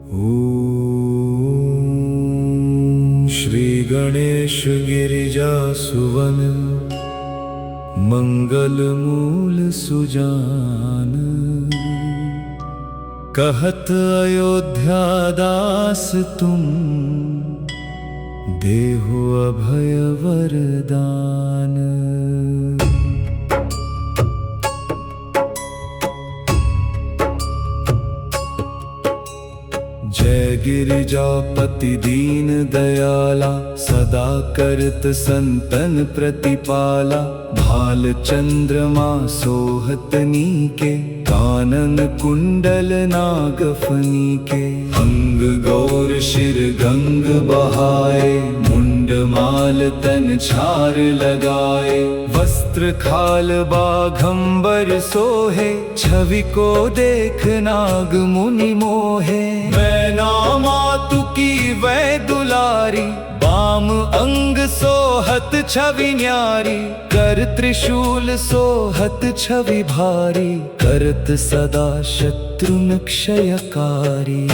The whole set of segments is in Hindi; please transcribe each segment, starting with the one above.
ओम श्री गणेश गिरिजा सुवन मंगल मूल सुजान। कहत अयोध्या दास तुम देहु अभय वरदान। जय गिरिजापति दीन दयाला, सदा करत संतन प्रतिपाला। भाल चंद्रमा सोहत नीके, कानन कुंडल नागफनी के। अंग गौर शिर गंग बहाए, मुंड माल तन छार लगाए। वस्त्र खाल बाघंबर सोहे, छवि को देख नाग मुनि मोहे। मैना मातु की वै दुलारी, बाम अंग सोहत छवि न्यारी। कर त्रिशूल सोहत छवि भारी, करत सदा शत्रुन क्षयकारी।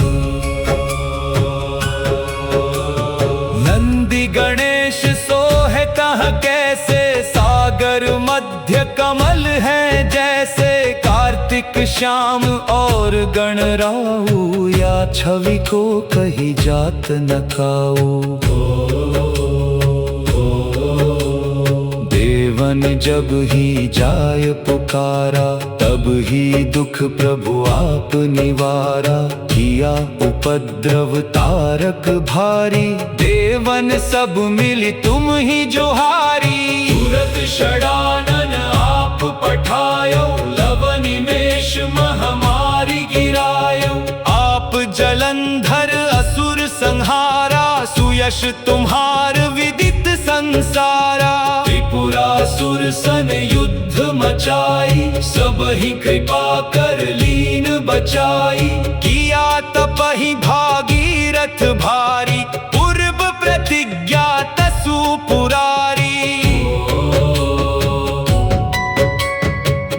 नंदी गणेश सोहे कह कैसे, सागर मध्य कमल है जैसे। कार्तिक श्याम और गणराऊ, या छवि को कही जात न काऊ। देवन जब ही जाय पुकारा, तब ही दुख प्रभु आप निवारा। किया उपद्रव तारक भारी, देवन सब मिली तुम ही जोहारी। तुरत षडानन आप पठायो, लवनिमेष महामारी गिरायो। आप जलंधर असुर संहारा, सुयश तुम्हार विदित संसारा। त्रिपुरासुर सन युद्ध मचाई, सब ही कृपा कर लीन बचाई। किया तपहि भागीरथ भारी, पूर्व प्रतिज्ञा तसु पुरारी।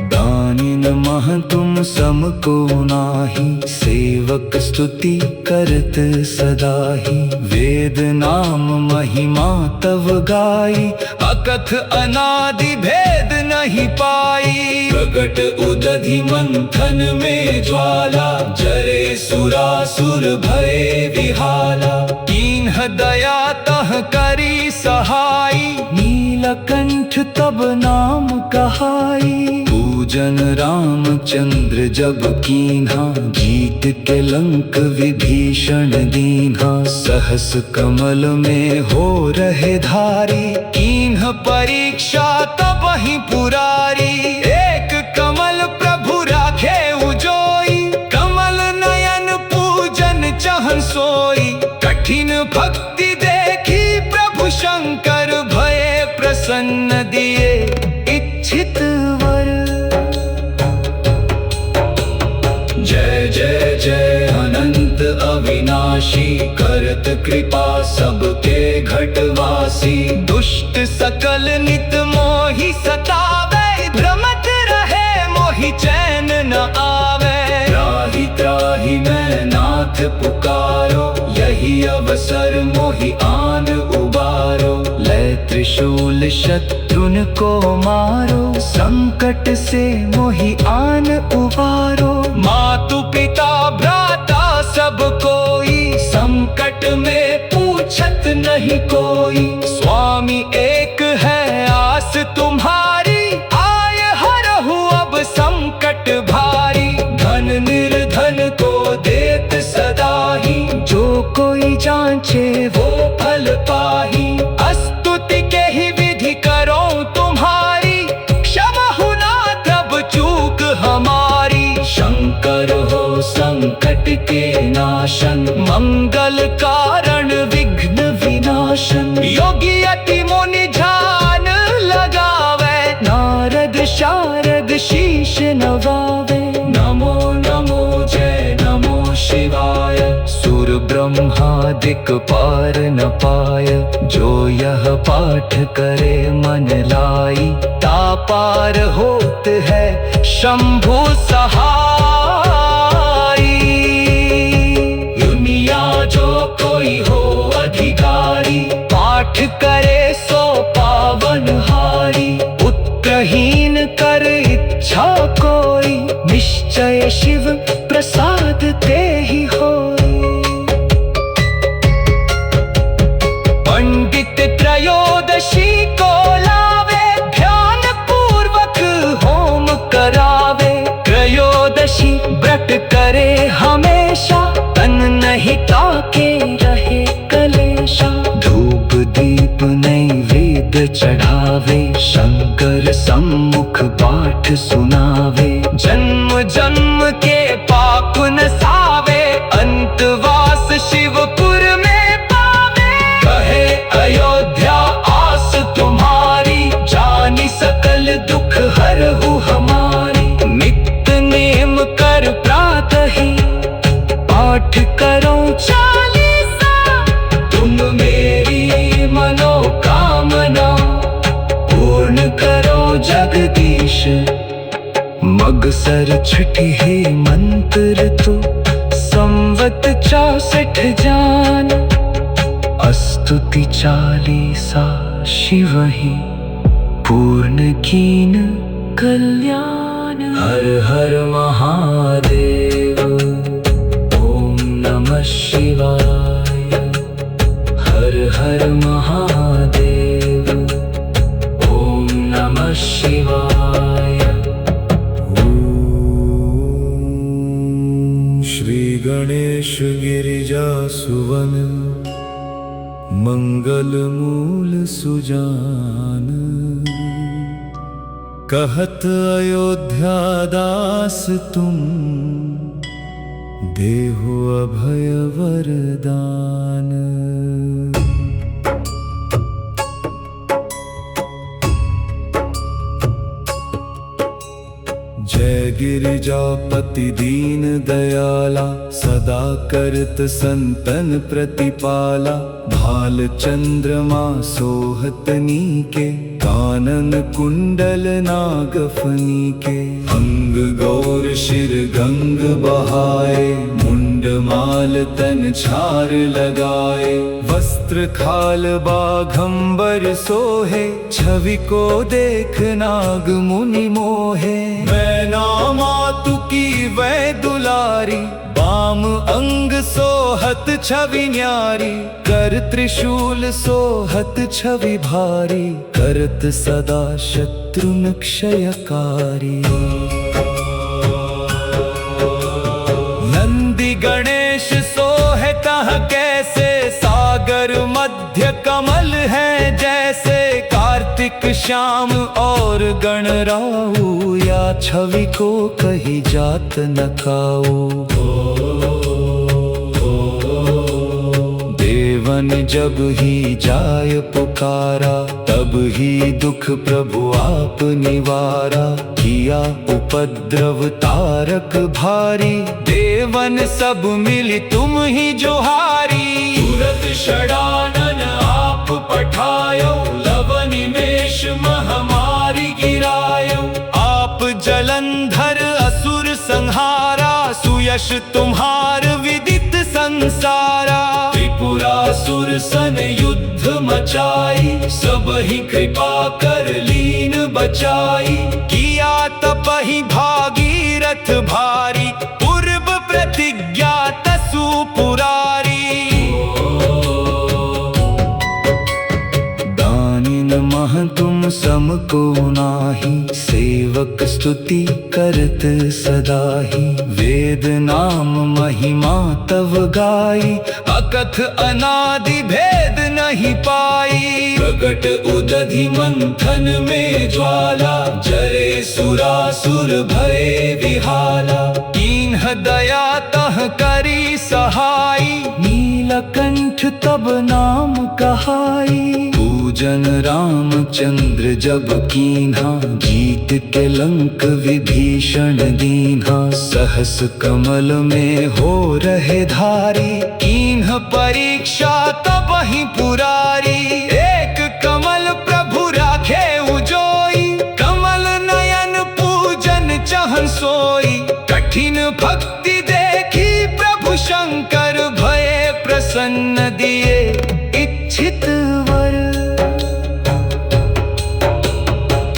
दानिन मह तुम सम को नाही, सेवक स्तुति करत सदाही। वेद नाम महिमा तव गाई, अकथ अनादि भेद नहीं पाई। प्रगट उदधि मंथन में ज्वाला, जरे सुरासुर भये विहाला। कीन्ह दया तह करी सहाई, नीलकंठ तब नाम कहाई। पूजन रामचंद्र जब कीन्हा, जीत के लंक विभीषण दीन्हा। सहस कमल में हो रहे धारी, कीन्ह परीक्षा तब ही पुरारी। एक कमल प्रभु राखे उजोई, कमल नयन पूजन चहन सोई। कठिन भक्ति देखी प्रभु शंकर, भये प्रसन्न दिए इच्छित वर। जय जय जय अनंत अविनाशी, करत कृपा सबके घटवासी। दुष्ट सकल नित मोहि सतावे, भ्रमत रहे मोहि चैन न आवे। त्राहि त्राहि मैं नाथ पुकारो, यही अवसर मोहि आन उबारो। ले त्रिशूल शत्रुन को मारो, संकट से मोहि आन उबारो। मातु पिता भ्राता सब कोई, संकट में पूछत नहीं कोई। स्वामी एक है आस तुम्हारी, आय हरहु अब संकट भारी। धन निर्धन को देत सदा ही, जो कोई जांचे वो फल पाही। स्तुति के ही विधि करो तुम्हारी, क्षमा हुना तब चूक हमारी। शंकर हो संकट के नाशन, मंगल कारण विघ्न विनाशन। योगी अति मुनि ध्यान लगावे, नारद शारद शीश नवावे। नमो नमो जय नमो शिवाय, सुर ब्रह्मादिक पार न पाय। जो यह पाठ करे मन लाई, तापार होत है शंभु सहाय। पाठ सुनावे, जन्म जन्म के पाप नसावे, अंतवास शिवपुर में पावे। कहे अयोध्या आस तुम्हारी, जानी सकल दुख हरहु हमारी। नित्य नेम कर प्रातः ही, पाठ करो चालीसा, तुम मेरी मनोकामना पूर्ण करो जगदीश। मगसर छठी है मंत्र तो, संवत 64 जान, स्तुति चालीसा शिव ही, पूर्ण कीन कल्याण। हर हर महादेव, ओम नमः शिवाय। हर हर महादेव, ओम नमः शिवाय। श्री गणेश गिरिजा सुवन, मंगल मूल सुजान। कहत अयोध्या दास तुम, देहु अभय वरदान। जय गिरिजापति दीन दयाला, सदा करत संतन प्रतिपाला। भाल चंद्रमा सोहतनी के, कानन कुंडल नागफनी के। अंग गौर शिर गंग बहाए, मुंड माल तन छार लगाए। वस्त्र खाल बाघंबर सोहे, छवि को देख नाग मुनि मोहे। मैना मातु की वै दुलारी, बाम अंग सोहत छवि न्यारी। कर त्रिशूल सोहत छवि भारी, करत सदा शत्रुन क्षयकारी। नंदी गणेश सोहे तह कैसे, सागर मध्य कमल है जैसे। कार्तिक श्याम और गणराऊ, या छवि को कही जात न काऊ। देवन जब ही जाय पुकारा, तब ही दुख प्रभु आप निवारा। किया उपद्रव तारक भारी, देवन सब मिली तुम ही जोहारी। तुरत षडानन आप पठायो, लव निमेष महामारी गिरायो। आप जलंधर असुर संहारा, सुयश तुम्हार विदित संसारा। त्रिपुरासुर सन युद्ध मचाई, सब ही कृपा कर लीन बचाई। किया तपहि भागीरथ भारी, पूर्व प्रतिज्ञा तसु पुरारी। दानिन मह तुम सम को नाही, सेवक स्तुति करत सदाही। वेद नाम महिमा तव गाई, अकथ अनादि भेद नहीं पाई। प्रगट उदधि मंथन में ज्वाला, जरे सुरासुर भये विहाला। कीन्ह दया तह करी सहाई, नीलकंठ तब नाम कहाई। पूजन रामचंद्र जब कीन्हा, जीत के लंक विभीषण दीन्हा। सहस कमल में हो रहे धारी, कीन्ह परीक्षा तब ही पुरारी। एक कमल प्रभु राखे उजोई, कमल नयन पूजन चहन सोई। कठिन भक्ति देखी प्रभु शंकर, भये प्रसन्न दिए इच्छित वर।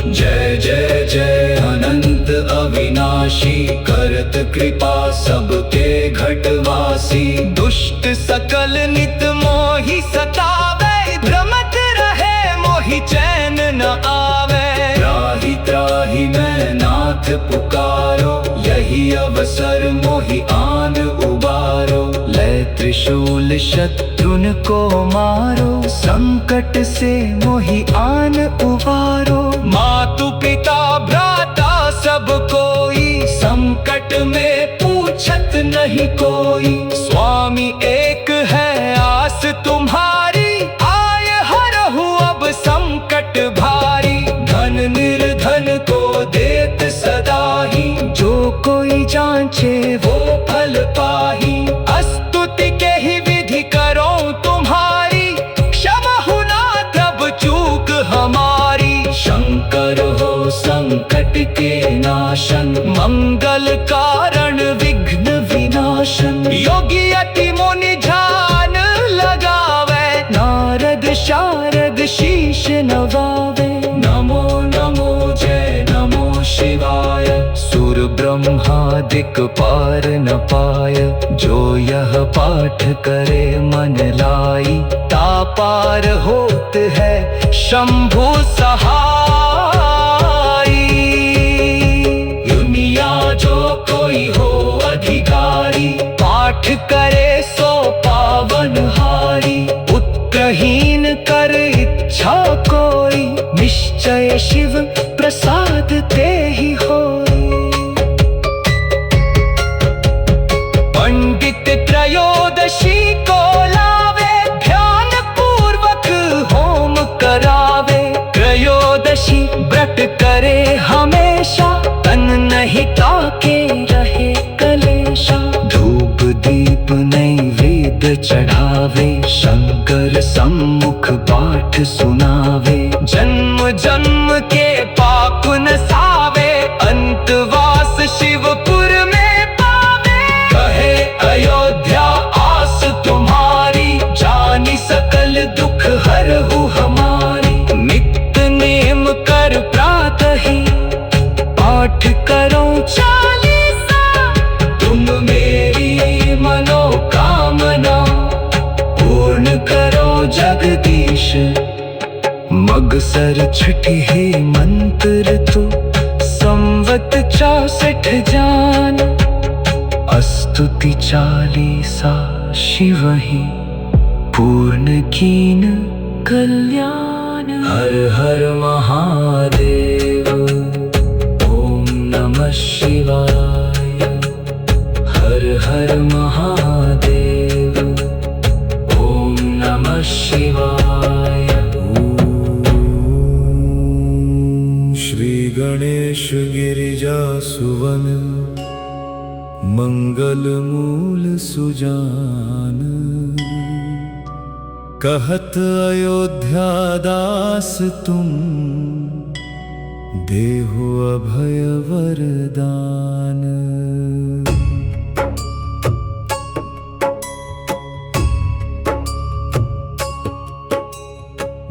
जय जय जय अनंत अविनाशी, करत कृपा सबके घटवासी। दुष्ट सकल नित मोहि सतावे, भ्रमत रहे मोहि चैन न आवे। त्राहि त्राहि मैं नाथ पुकारो, यही अवसर मोहि आन उबारो। लय त्रिशूल शत्रुन को मारो, संकट से मोहि आन उबारो। मातु पिता भ्राता नहीं कोई। स्वामी एक है आस तुम्हारी, आय हरहु अब संकट भारी। धन निर्धन को देत सदा ही, जो कोई जांचे वो फल पाही। स्तुति के ही विधि करो तुम्हारी, क्षमा हुना तब चूक हमारी। शंकर हो संकट के नाशन, मंगल कारण विघ्न विनाशन। योगी अति मुनि ध्यान लगावे, नारद शारद शीश नवावे। नमो नमो जय नमो शिवाय, सुर ब्रह्मादिक पार न पाय। जो यह पाठ करे मन लाई, तापार होत है शंभु सहाय। दुनिया जो कोई हो अधिकारी, पाठ करे सो पावन हारी। पुत्रहीन कर इच्छा कोई, निश्चय शिव प्रसाद ते ही होई। पंडित त्रयोदशी को लावे, ध्यान पूर्वक होम करावे। त्रयोदशी व्रत करे हमेशा, तन नहीं ताके रहे कलेशा। धूप दीप नैवेद्य चढ़ावे, शंकर सम्मुख पाठ सुनावे। जन्म जन्म के पाप नसावे, अंतवास शिवपुर में पावे। कहे अयोध्या आस तुम्हारी, जानी सकल दुख हरहु हमारी। नित्य नेम कर प्रातः ही, पाठ करो चालीसा। तुम मेरी मनोकामना, पूर्ण करो जगदीश। मगसर छठी है मंत्र तो, संवत 64 जान। स्तुति चालीसा शिव ही, पूर्ण कीन कल्याण। हर हर महादेव, ओम नमः शिवाय। हर हर महादेव, ओम नमः शिवाय। श्री गणेश गिरिजा सुवन, मंगल मूल सुजान। कहत अयोध्या दास तुम, देहु अभय वरदान।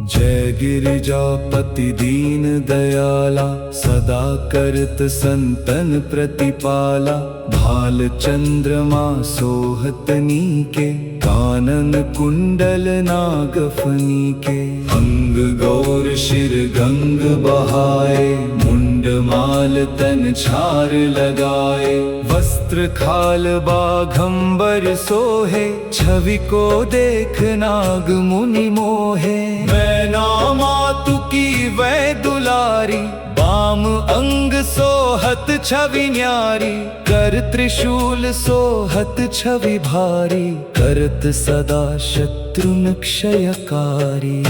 जय गिरिजापति दीन दयाला, सदा करत संतन प्रतिपाला। भाल चंद्रमा सोहतनी के, कानन कुंडल नागफनी के। अंग गौर शिर गंग बहाए, मुंड माल तन छार लगाए। वस्त्र खाल बाघंबर सोहे, छवि को देख नाग मुनि मोहे। मैना मातु की वै दुलारी, बाम अंग सोहत छवि न्यारी। कर त्रिशूल सोहत छवि भारी, करत सदा शत्रुन क्षयकारी।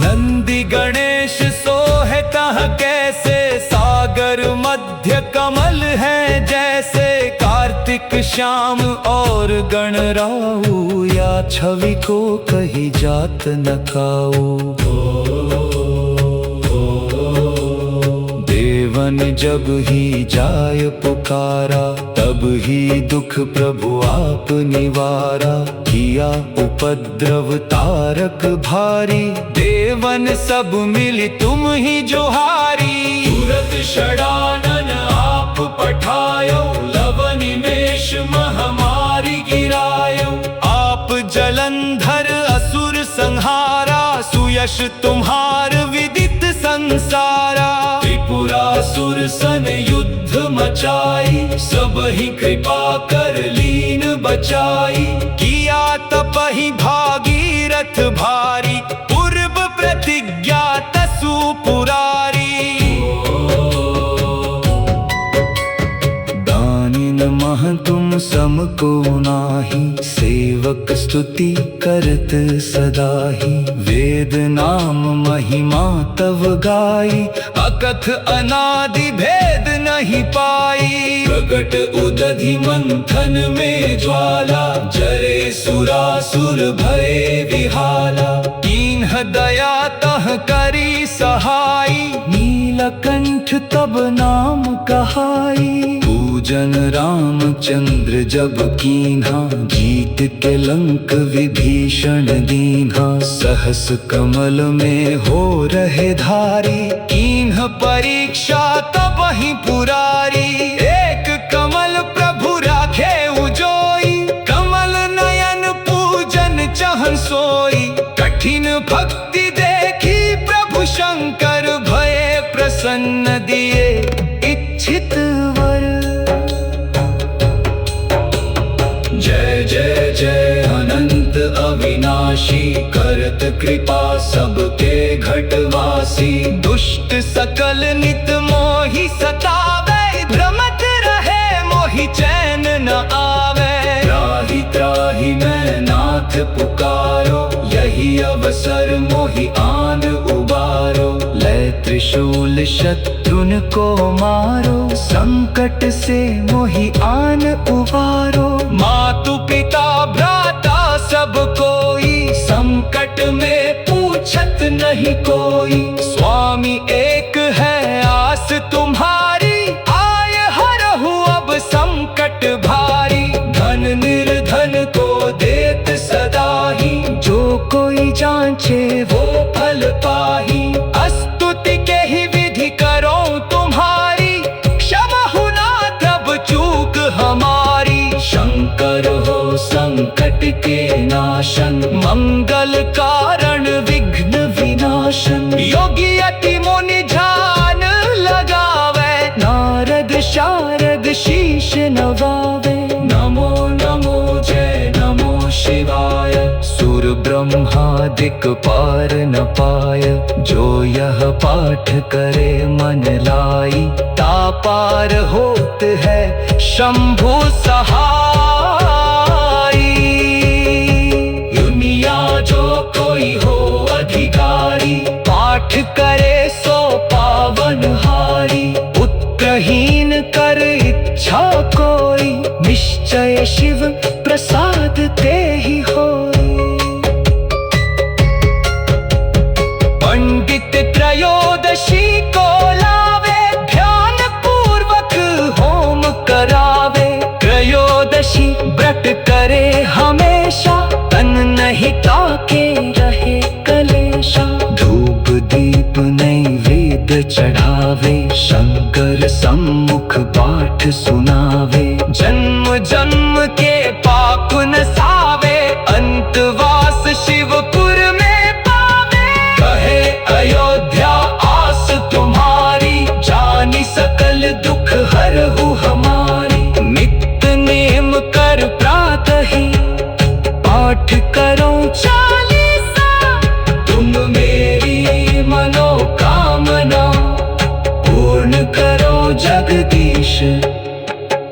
नंदी गणेश सोहे तह कैसे, सागर मध्य कमल है जैसे। कार्तिक श्याम और गणराऊ, या छवि को कही जात न काऊ। देवन जब ही जाय पुकारा, तब ही दुख प्रभु आप निवारा। किया उपद्रव तारक भारी, देवन सब मिली तुम ही जोहारी। तुरत षडानन आप पठायो, लव निमेष महामारी गिरायो। आप जलंधर असुर संहारा, सुयश तुम्हार विदित संसारा। त्रिपुरासुर सन युद्ध मचाई, सब ही कृपा कर लीन बचाई। किया तपहि भागीरथ भारी, पूर्व प्रतिज्ञा तसु पुरारी। मह तुम सम को नाही, सेवक स्तुति करत सदाही। वेद नाम महिमा तव गाई, अकथ अनादि भेद नहीं पाई। प्रगट उदधि मंथन में ज्वाला, जरे सुरासुर भये विहाला। कीन्ह दया तह करी सहाई, नीलकंठ तब नाम कहाई। पूजन रामचंद्र जब कीन्हा, जीत के लंक विभीषण दीन्हा। सहस कमल में हो रहे धारी, कीन्ह परीक्षा तब ही पुरारी। एक कमल प्रभु राखे उजोई, कमल नयन पूजन चहन सोई। कठिन भक्ति देखी प्रभु शंकर, भये प्रसन्न दिए इच्छित वर। जय जय जय अनंत अविनाशी, करत कृपा सबके घटवासी। दुष्ट सकल नित मोहि सतावे, भ्रमत रहे मोहि चैन न आवे। त्राहि त्राहि मैं नाथ पुकारो, यही अवसर मोहि आन उबारो। लय त्रिशूल शत्रुन को मारो, संकट से मोहि आन उबारो। मातु पिता भ्राता सब कोई, संकट में पूछत नहीं कोई। स्वामी एक है आस तुम्हारी, आय हरहु अब संकट भारी। धन निर्धन को देत सदाही, जो कोई जांचे वो फल पाही। स्तुति के ही विधि करो तुम्हारी, क्षमा हुना तब चूक हमारी। शंकर हो संकट के नाशन, मंगल कारण विघ्न विनाशन। योगी अति मुनि ध्यान लगावे, नारद शारद शीश नवावे। नमो नमो जय नमो शिवाय, सुर ब्रह्मादिक पार न पाय। जो यह पाठ करे मन लाई, तापार होत है शंभु सहाई। दुनिया जो कोई हो अधिकारी, पाठ करे सो पावन हारी। पुत्रहीन कर इच्छा कोई, निश्चय शिव प्रसाद ते ही होई। पंडित त्रयोदशी को लावे, ध्यान पूर्वक होम करावे। त्रयोदशी व्रत करे हमेशा, तन नहीं ताके रहे कलेशा। धूप दीप नैवेद्य चढ़ावे, शंकर सम्मुख पाठ सुनावे। जन्म जन्म के पाप नसावे, अंतवास शिवपुर में पावे। कहे अयोध्या आस तुम्हारी, जानी सकल दुख हरहु हमारी। नित्य नेम कर प्रातः ही, पाठ करो चालीसा। तुम मेरी मनोकामना, पूर्ण करो जगदीश।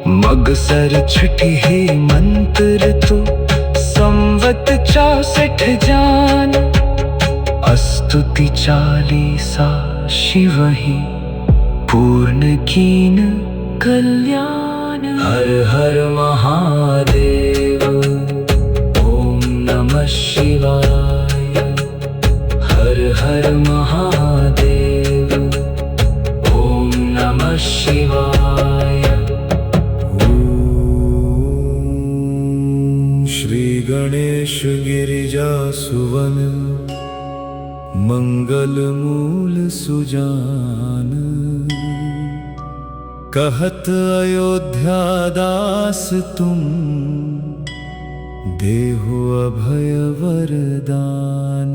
मगसर छठी हे मंत्र तो, संवत 64 जान। स्तुति चालीसा शिव ही, पूर्ण कीन कल्याण। हर हर महादेव, ओम नमः शिवाय। हर हर महादेव, ओम नमः शिवाय। श्री गणेश गिरिजा सुवन, मंगल मूल सुजान। कहत अयोध्या दास तुम, देहु अभय वरदान।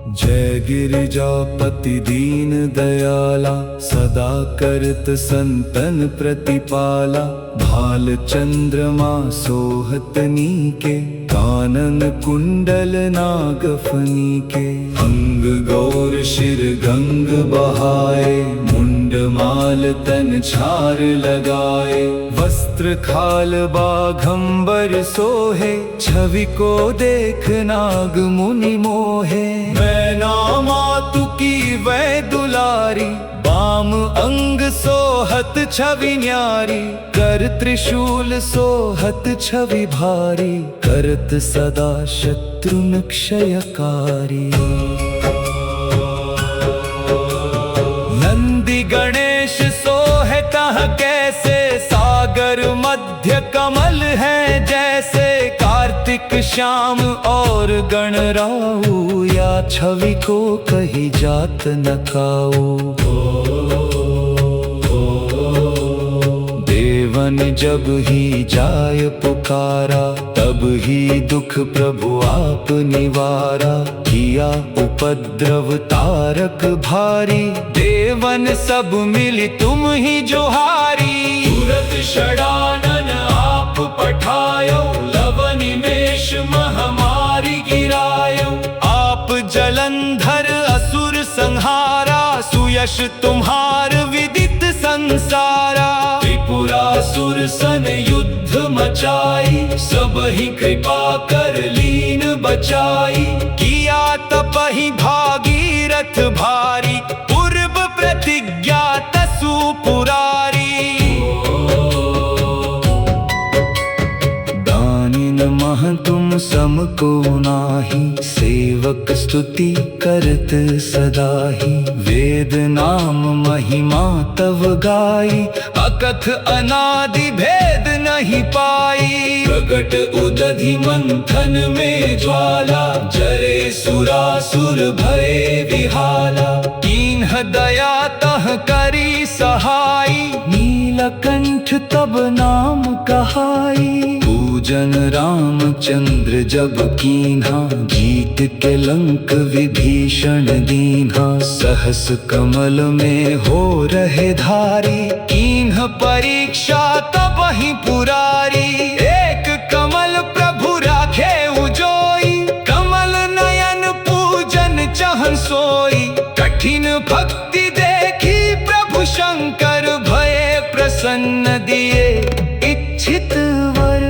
जय गिरिजापति दीन दयाला, सदा करत संतन प्रतिपाला। भाल चंद्रमा सोहत नीके, कानन कुंडल नागफनी के। अंग गौर शिर गंग बहाए, मुंड माल तन छार लगाए। वस्त्र खाल बाघंबर सोहे, छवि को देख नाग मुनि मोहे। मैना मातु की वै दुलारी, बाम अंग सोहत छवि न्यारी। कर त्रिशूल सोहत छवि भारी, करत सदा शत्रुन क्षयकारी। नंदी गणेश सोहे तह कैसे, सागर मध्य कमल है जैसे। कार्तिक श्याम और गणराऊ, या छवि को कही जात न काऊ। देवन जब ही जाय पुकारा, तब ही दुख प्रभु आप निवारा। किया उपद्रव तारक भारी, देवन सब मिली तुम ही जोहारी। तुरत षडानन आप पठायो, लव निमेष महामारी गिरायो। आप जलंधर असुर संहारा, सुयश तुम्हार विदित संसारा। त्रिपुरासुर सन युद्ध मचाई, सब ही कृपा कर लीन बचाई। किया तपहि भागीरथ भारी, पूर्व प्रतिज्ञा तसु पुरारी। दानिन मह तुम सम को नाही, सेवक स्तुति करत सदा ही। वेद नाम महिमा तव गाई, अकथ अनादि भेद नहीं पाई। प्रगट उदधि मंथन में ज्वाला, जरे सुरासुर भये विहाला। कीन्ह दया तह करी सहाई, नीलकंठ तब नाम कहाई। पूजन रामचंद्र जब कीन्हा, जीत के लंक विभीषण दीन्हा। सहस कमल में हो रहे धारी, कीन्ह परीक्षा तब ही पुरारी। एक कमल प्रभु राखे उजोई, कमल नयन पूजन चहन सोई। कठिन भक्ति देखी प्रभु शंकर, भये प्रसन्न दिए इच्छित वर।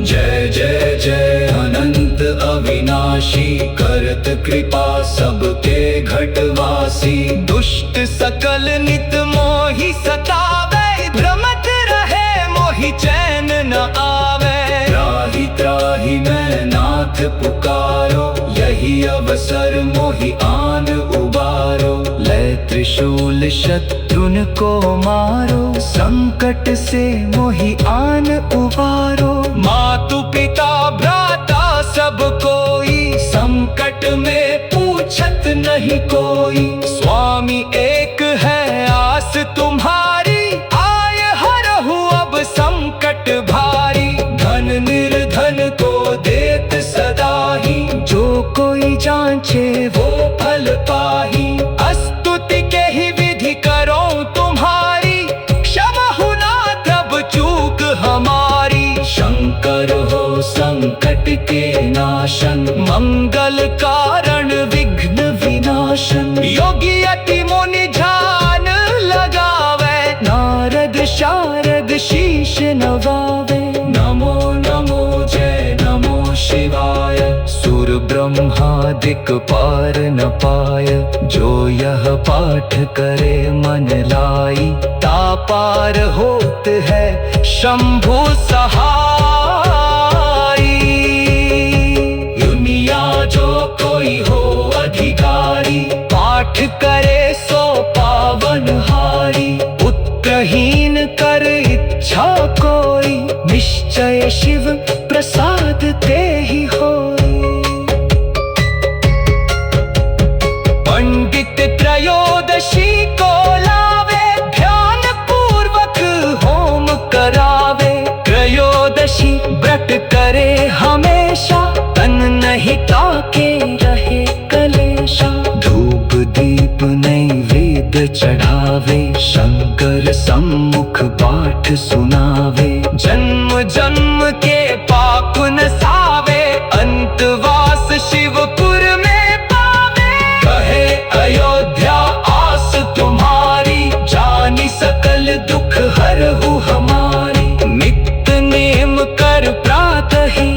जय जय जय अनंत अविनाशी, करत कृपा सबके घटवासी। दुष्ट सकल नित मोहि सतावे, भ्रमत रहे मोहि चैन न आवे। त्राहि त्राहि मैं नाथ पुकारो, यही अवसर मोहि आन उबारो। लय त्रिशूल शत्रुन को मारो, संकट से मोहि आन उबारो। मातु पिता भ्राता सब कोई, संकट में पूछत नहीं कोई। स्वामी एक है आस तुम्हारी, आय हरहु अब संकट भारी। धन निर्धन को देत सदा ही, जो कोई जांचे वो फल पाही। स्तुति के ही विधि करो तुम्हारी, क्षमा हुना तब चूक हमारी। शंकर हो संकट के नाशन, मंगल कारण विघ्न विनाशन। योगी अति मुनि ध्यान लगावे, नारद शारद शीश नवावे। नमो नमो जय नमो शिवाय, सुर ब्रह्मादिक पार न पाय। जो यह पाठ करे मन लाई, तापार होत है शंभु सहाय। दुनिया जो कोई हो अधिकारी, पाठ करे सो पावन हारी। पुत्रहीन कर इच्छा कोई, निश्चय शिव प्रसाद ते ही होय। पंडित त्रयोदशी को लावे, ध्यान पूर्वक होम करावे। त्रयोदशी व्रत करे हमेशा, तन नहीं नहीं ताके रहे कलेशा। धूप दीप नैवेद्य चढ़ावे, शंकर सम्मुख पाठ सुनावे। जन्म जन्म के पाप नसावे, अंतवास शिवपुर में पावे। कहे अयोध्या आस तुम्हारी, जानी सकल दुख हरहु हमारी। नित्य नेम कर प्रातः ही,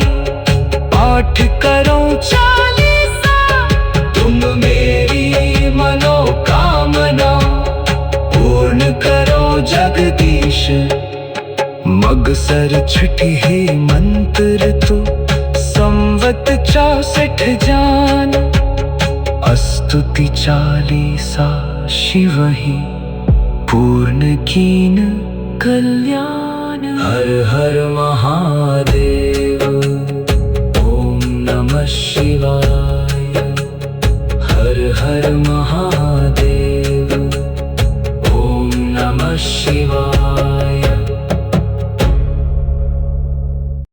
पाठ करो चालीसा। तुम मेरी मनोकामना, पूर्ण करो जगदीश। मगसर छठी हे मंत्र तो, संवत 64 जान। स्तुति चालीसा शिव ही, पूर्ण कीन कल्याण। हर हर महादेव, ओम नमः शिवाय।